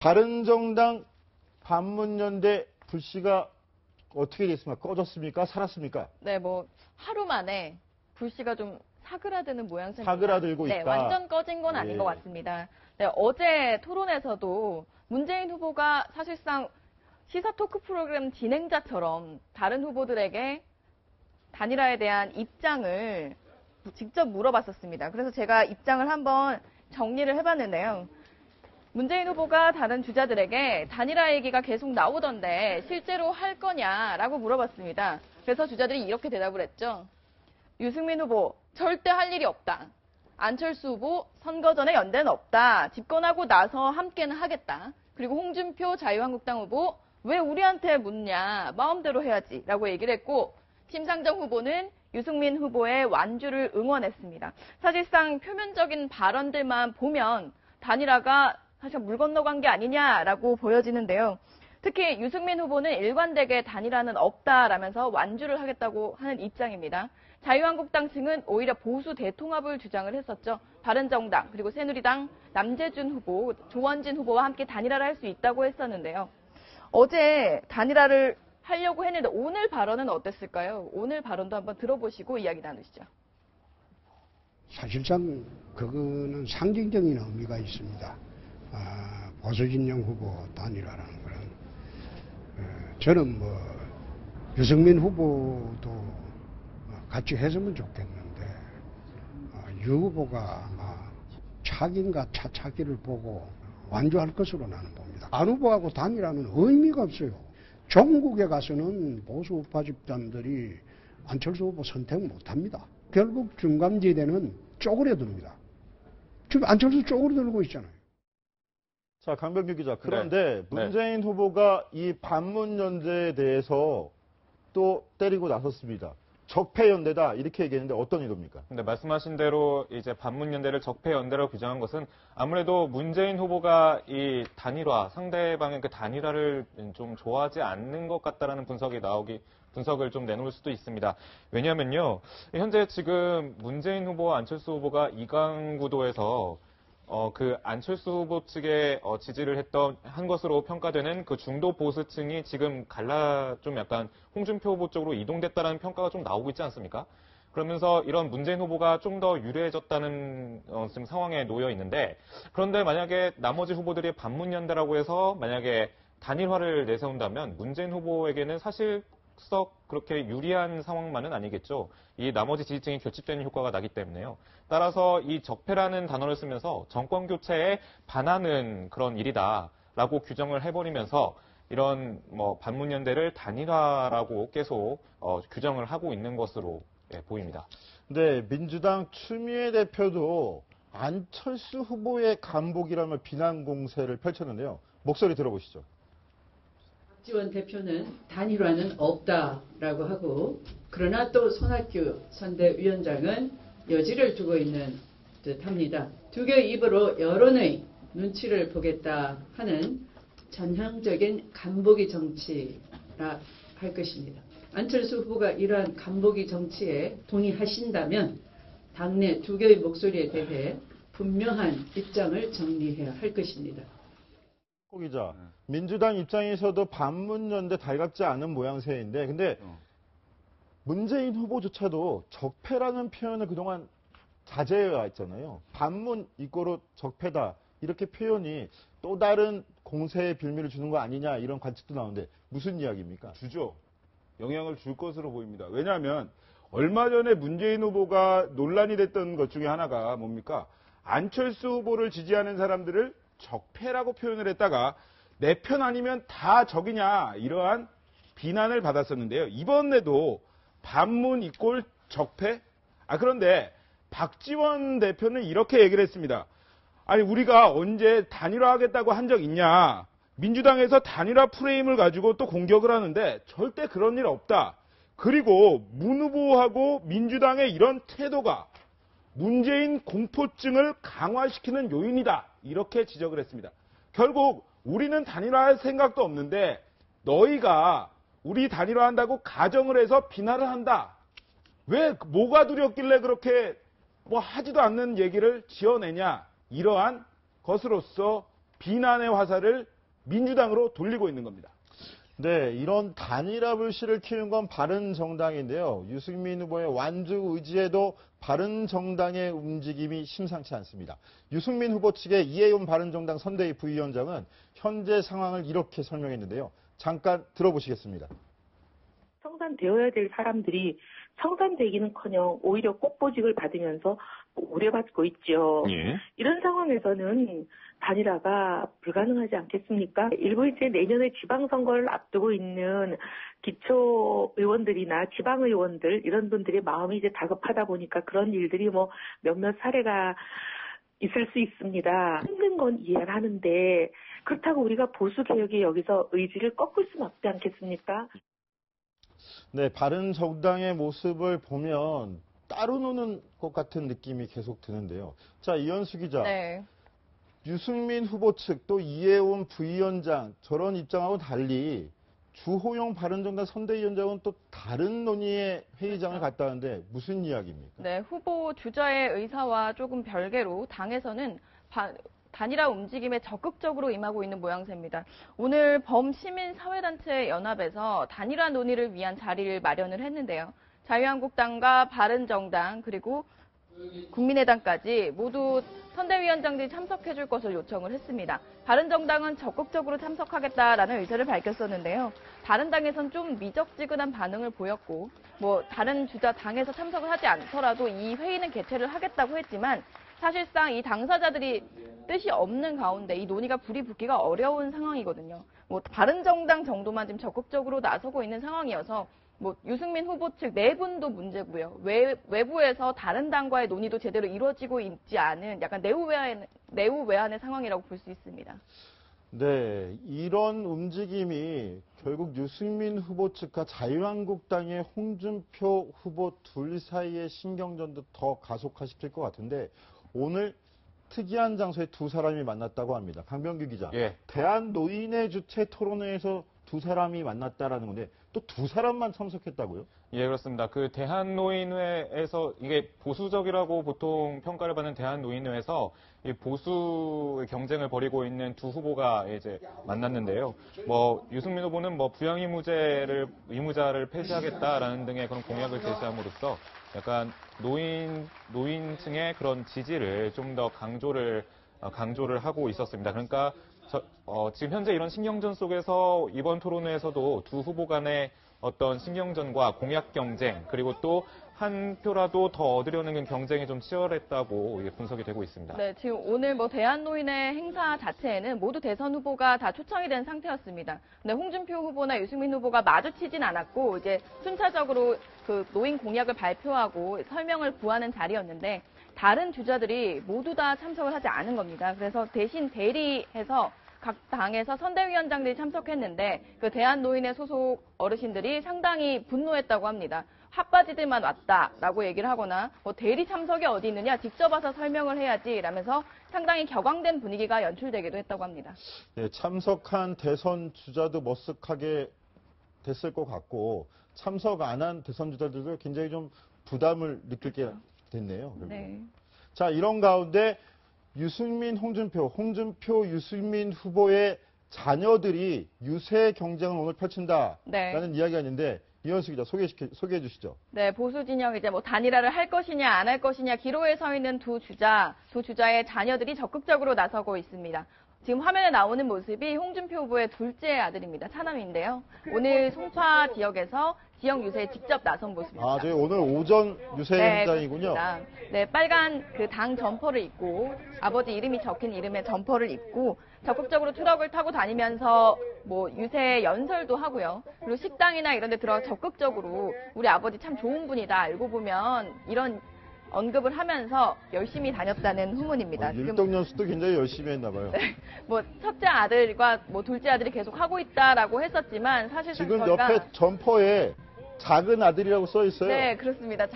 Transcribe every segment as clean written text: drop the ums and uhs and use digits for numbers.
바른정당 반문연대 불씨가 어떻게 됐습니까? 꺼졌습니까? 살았습니까? 네, 뭐 하루 만에 불씨가 좀 사그라드는 모양새입니다. 사그라들고 네, 있다. 완전 꺼진 건 아닌 것 같습니다. 네, 어제 토론에서도 문재인 후보가 사실상 시사 토크 프로그램 진행자처럼 다른 후보들에게 단일화에 대한 입장을 직접 물어봤었습니다. 그래서 제가 입장을 한번 정리를 해봤는데요. 문재인 후보가 다른 주자들에게 단일화 얘기가 계속 나오던데 실제로 할 거냐라고 물어봤습니다. 그래서 주자들이 이렇게 대답을 했죠. 유승민 후보, 절대 할 일이 없다. 안철수 후보, 선거 전에 연대는 없다. 집권하고 나서 함께는 하겠다. 그리고 홍준표 자유한국당 후보, 왜 우리한테 묻냐. 마음대로 해야지. 라고 얘기를 했고, 심상정 후보는 유승민 후보의 완주를 응원했습니다. 사실상 표면적인 발언들만 보면 단일화가 사실 물 건너간 게 아니냐라고 보여지는데요. 특히 유승민 후보는 일관되게 단일화는 없다라면서 완주를 하겠다고 하는 입장입니다. 자유한국당 측은 오히려 보수 대통합을 주장을 했었죠. 바른정당 그리고 새누리당 남재준 후보, 조원진 후보와 함께 단일화를 할 수 있다고 했었는데요. 어제 단일화를 하려고 했는데 오늘 발언은 어땠을까요? 오늘 발언도 한번 들어보시고 이야기 나누시죠. 사실상 그거는 상징적인 의미가 있습니다. 보수 진영 후보 단일화라는 거는 저는 뭐 유승민 후보도 같이 했으면 좋겠는데 유 후보가 아마 차기인가 차차기를 보고 완주할 것으로 나는 봅니다. 안 후보하고 단일화는 의미가 없어요. 전국에 가서는 보수 우파 집단들이 안철수 후보 선택 못합니다. 결국 중간지대는 쪼그려듭니다. 지금 안철수 쪼그려들고 있잖아요. 자, 강병규 기자. 그런데 문재인 후보가 이 반문연대에 대해서 또 때리고 나섰습니다. 적폐연대다 이렇게 얘기했는데 어떤 의도입니까? 근데 말씀하신 대로 이제 반문연대를 적폐연대로 규정한 것은 아무래도 문재인 후보가 이 단일화, 상대방의 그 단일화를 좀 좋아하지 않는 것 같다라는 분석을 좀 내놓을 수도 있습니다. 왜냐하면요, 현재 지금 문재인 후보와 안철수 후보가 2강 구도에서 그 안철수 후보 측에 지지를 한 것으로 평가되는 그 중도 보수층이 지금 좀 약간 홍준표 후보 쪽으로 이동됐다는 평가가 좀 나오고 있지 않습니까? 그러면서 이런 문재인 후보가 좀 더 유리해졌다는 지금 상황에 놓여 있는데, 그런데 만약에 나머지 후보들이 반문연대라고 해서 만약에 단일화를 내세운다면 문재인 후보에게는 사실 썩 그렇게 유리한 상황만은 아니겠죠. 이 나머지 지지층이 결집되는 효과가 나기 때문에요. 따라서 이 적폐라는 단어를 쓰면서 정권 교체에 반하는 그런 일이다라고 규정을 해버리면서 이런 뭐 반문연대를 단일화라고 계속 규정을 하고 있는 것으로 보입니다. 네, 민주당 추미애 대표도 안철수 후보의 간복이라며 비난 공세를 펼쳤는데요. 목소리 들어보시죠. 박지원 대표는 단일화는 없다라고 하고, 그러나 또 손학규 선대위원장은 여지를 두고 있는 듯합니다. 두 개의 입으로 여론의 눈치를 보겠다 하는 전형적인 간보기 정치라 할 것입니다. 안철수 후보가 이러한 간보기 정치에 동의하신다면 당내 두 개의 목소리에 대해 분명한 입장을 정리해야 할 것입니다. 고 기자, 민주당 입장에서도 반문연대 달갑지 않은 모양새인데, 근데 문재인 후보조차도 적폐라는 표현을 그동안 자제해왔잖아요. 반문 이꼬로 적폐다 이렇게 표현이 또 다른 공세의 빌미를 주는 거 아니냐 이런 관측도 나오는데 무슨 이야기입니까? 주죠. 영향을 줄 것으로 보입니다. 왜냐하면 얼마 전에 문재인 후보가 논란이 됐던 것 중에 하나가 뭡니까? 안철수 후보를 지지하는 사람들을 적폐라고 표현을 했다가 내 편 아니면 다 적이냐 이러한 비난을 받았었는데요. 이번에도 반문 이꼴 적폐? 그런데 박지원 대표는 이렇게 얘기를 했습니다. 아니 우리가 언제 단일화하겠다고 한 적 있냐. 민주당에서 단일화 프레임을 가지고 또 공격을 하는데 절대 그런 일 없다. 그리고 문 후보하고 민주당의 이런 태도가 문재인 공포증을 강화시키는 요인이다. 이렇게 지적을 했습니다. 결국 우리는 단일화할 생각도 없는데 너희가 우리 단일화한다고 가정을 해서 비난을 한다. 왜 뭐가 두렵길래 그렇게 뭐 하지도 않는 얘기를 지어내냐. 이러한 것으로서 비난의 화살을 민주당으로 돌리고 있는 겁니다. 네, 이런 단일화 불씨를 키운 건 바른정당인데요. 유승민 후보의 완주 의지에도 바른정당의 움직임이 심상치 않습니다. 유승민 후보 측의 이해용 바른정당 선대위 부위원장은 현재 상황을 이렇게 설명했는데요. 잠깐 들어보시겠습니다. 청산되어야 될 사람들이 청산되기는커녕 오히려 꽃보직을 받으면서 우려받고 있죠. 예. 이런 상황에서는 단일화가 불가능하지 않겠습니까? 일부 이제 내년에 지방선거를 앞두고 있는 기초의원들이나 지방의원들 이런 분들의 마음이 이제 다급하다 보니까 그런 일들이 뭐 몇몇 사례가 있을 수 있습니다. 힘든 건 이해를 하는데 그렇다고 우리가 보수개혁에 여기서 의지를 꺾을 수는 없지 않겠습니까? 네, 바른정당의 모습을 보면 따로 노는 것 같은 느낌이 계속 드는데요. 자, 이현수 기자. 네. 유승민 후보 측 또 이해원 부위원장 저런 입장하고 달리 주호영 바른정당 선대위원장은 또 다른 논의의 회의장을 갔다는데 무슨 이야기입니까? 네, 후보 주자의 의사와 조금 별개로 당에서는 단일화 움직임에 적극적으로 임하고 있는 모양새입니다. 오늘 범시민사회단체 연합에서 단일화 논의를 위한 자리를 마련을 했는데요. 자유한국당과 바른정당 그리고 국민의당까지 모두 선대위원장들이 참석해줄 것을 요청을 했습니다. 바른정당은 적극적으로 참석하겠다라는 의사를 밝혔었는데요. 다른 당에선 좀 미적지근한 반응을 보였고 다른 주자 당에서 참석을 하지 않더라도 이 회의는 개최를 하겠다고 했지만 사실상 이 당사자들이 뜻이 없는 가운데 이 논의가 불이 붙기가 어려운 상황이거든요. 바른정당 정도만 지금 적극적으로 나서고 있는 상황이어서 유승민 후보 측 내분도 문제고요. 외부에서 다른 당과의 논의도 제대로 이루어지고 있지 않은 약간 내우외환의 상황이라고 볼 수 있습니다. 네, 이런 움직임이 결국 유승민 후보 측과 자유한국당의 홍준표 후보 둘 사이의 신경전도 더 가속화시킬 것 같은데 오늘 특이한 장소에 두 사람이 만났다고 합니다. 강병규 기자. 예. 대한노인의 주최 토론회에서 두 사람이 만났다라는 건데 또 두 사람만 참석했다고요? 예, 그렇습니다. 그 대한노인회에서 이게 보수적이라고 보통 평가를 받는 대한노인회에서 이 보수의 경쟁을 벌이고 있는 두 후보가 이제 만났는데요. 유승민 후보는 부양 의무자를 폐지하겠다라는 등의 그런 공약을 제시함으로써 약간 노인층의 그런 지지를 좀 더 강조를 하고 있었습니다. 그러니까 지금 현재 이런 신경전 속에서 이번 토론회에서도 두 후보 간의 어떤 신경전과 공약 경쟁 그리고 또 한 표라도 더 얻으려는 경쟁이 좀 치열했다고 분석이 되고 있습니다. 네, 지금 오늘 대한노인회 행사 자체에는 모두 대선 후보가 다 초청이 된 상태였습니다. 근데 홍준표 후보나 유승민 후보가 마주치진 않았고 이제 순차적으로 그 노인 공약을 발표하고 설명을 구하는 자리였는데 다른 주자들이 모두 다 참석을 하지 않은 겁니다. 그래서 대신 대리해서 각 당에서 선대위원장들이 참석했는데 그 대한노인회 소속 어르신들이 상당히 분노했다고 합니다. 핫바지들만 왔다라고 얘기를 하거나 대리 참석이 어디 있느냐 직접 와서 설명을 해야지 라면서 상당히 격앙된 분위기가 연출되기도 했다고 합니다. 네, 참석한 대선 주자도 머쓱하게 됐을 것 같고 참석 안 한 대선 주자들도 굉장히 좀 부담을 느끼게 됐네요. 네. 자, 이런 가운데 유승민, 홍준표, 유승민 후보의 자녀들이 유세 경쟁을 오늘 펼친다라는 이야기가 있는데 이현수 기자 소개해 주시죠. 네, 보수 진영 이제 단일화를 할 것이냐 안 할 것이냐 기로에 서 있는 두 주자의 자녀들이 적극적으로 나서고 있습니다. 지금 화면에 나오는 모습이 홍준표 후보의 둘째 아들입니다. 차남인데요. 오늘 송파 지역에서 지역 유세에 직접 나선 모습입니다. 아, 저희 오늘 오전 유세 현장이군요. 그렇습니다. 네, 빨간 그 당 점퍼를 입고 아버지 이름이 적힌 이름의 점퍼를 입고 적극적으로 트럭을 타고 다니면서 유세 연설도 하고요. 그리고 식당이나 이런 데 들어가 적극적으로 우리 아버지 참 좋은 분이다. 알고 보면 이런 언급을 하면서 열심히 다녔다는 후문입니다. 일덕연수도 굉장히 열심히 했나 봐요. 네, 첫째 아들과 둘째 아들이 계속 하고 있다라고 했었지만 사실상 지금 옆에 점퍼에 작은 아들이라고 써 있어요. 네, 그렇습니다.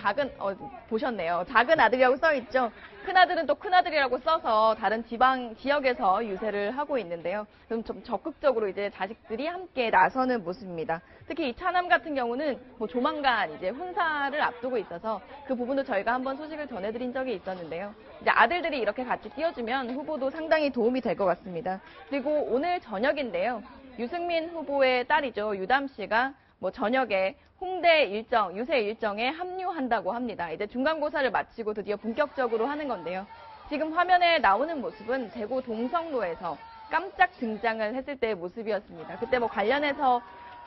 보셨네요. 작은 아들이라고 써 있죠. 큰 아들은 또 큰 아들이라고 써서 다른 지방 지역에서 유세를 하고 있는데요. 좀 적극적으로 이제 자식들이 함께 나서는 모습입니다. 특히 이 차남 같은 경우는 뭐 조만간 이제 혼사를 앞두고 있어서 그 부분도 저희가 한번 소식을 전해드린 적이 있었는데요. 이제 아들들이 이렇게 같이 띄워주면 후보도 상당히 도움이 될 것 같습니다. 그리고 오늘 저녁인데요. 유승민 후보의 딸이죠. 유담 씨가 뭐 저녁에 홍대 일정, 유세 일정에 합류한다고 합니다. 이제 중간고사를 마치고 드디어 본격적으로 하는 건데요. 지금 화면에 나오는 모습은 대구 동성로에서 깜짝 등장을 했을 때의 모습이었습니다. 그때 뭐 관련해서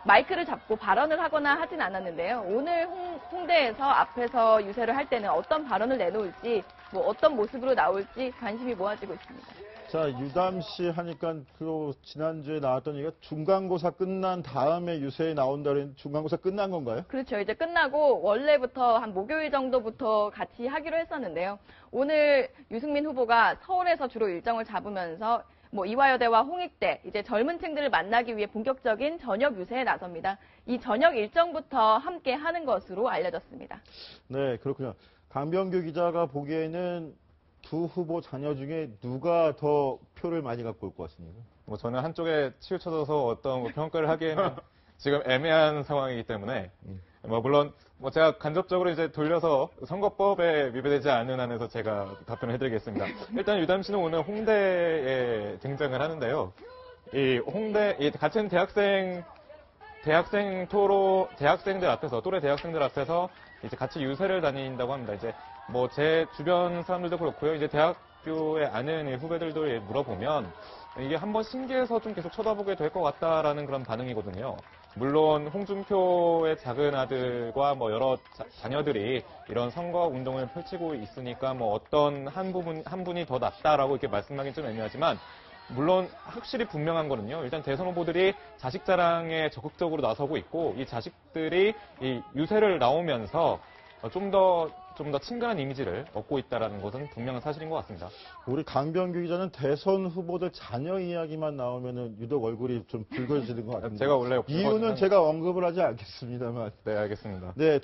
마이크를 잡고 발언을 하거나 하진 않았는데요. 오늘 홍대에서 앞에서 유세를 할 때는 어떤 발언을 내놓을지, 뭐 어떤 모습으로 나올지 관심이 모아지고 있습니다. 자, 유담 씨 하니까 그 지난주에 나왔던 얘기가 중간고사 끝난 다음에 유세에 나온다는 중간고사 끝난 건가요? 그렇죠. 이제 끝나고 원래부터 한 목요일 정도부터 같이 하기로 했었는데요. 오늘 유승민 후보가 서울에서 주로 일정을 잡으면서 뭐 이화여대와 홍익대, 이제 젊은 층들을 만나기 위해 본격적인 저녁 유세에 나섭니다. 이 저녁 일정부터 함께 하는 것으로 알려졌습니다. 네, 그렇군요. 강병규 기자가 보기에는 두 후보 자녀 중에 누가 더 표를 많이 갖고 올 것 같습니까? 뭐 저는 한쪽에 치우쳐져서 어떤 평가를 하기에는 지금 애매한 상황이기 때문에 뭐 물론 뭐 제가 간접적으로 이제 돌려서 선거법에 위배되지 않는 한에서 제가 답변을 해드리겠습니다. 일단 유담 씨는 오늘 홍대에 등장을 하는데요. 이 홍대 같은 대학생들 앞에서 또래 대학생들 앞에서 이제 같이 유세를 다닌다고 합니다. 이제 뭐 제 주변 사람들도 그렇고요. 이제 대학교에 아는 후배들도 물어보면 이게 한번 신기해서 좀 계속 쳐다보게 될 것 같다라는 그런 반응이거든요. 물론 홍준표의 작은 아들과 뭐 여러 자녀들이 이런 선거 운동을 펼치고 있으니까 뭐 어떤 한 분이 더 낫다라고 이렇게 말씀하기는 좀 애매하지만 물론 확실히 분명한 거는요. 일단 대선 후보들이 자식 자랑에 적극적으로 나서고 있고 이 자식들이 이 유세를 나오면서 좀 더 친근한 이미지를 얻고 있다는 것은 분명한 사실인 것 같습니다. 우리 강병규 기자는 대선 후보들 자녀 이야기만 나오면은 유독 얼굴이 좀 붉어지는 것 같은데. 제가 원래 이유는 제가 언급을 하지 않겠습니다만. 네, 알겠습니다. 네.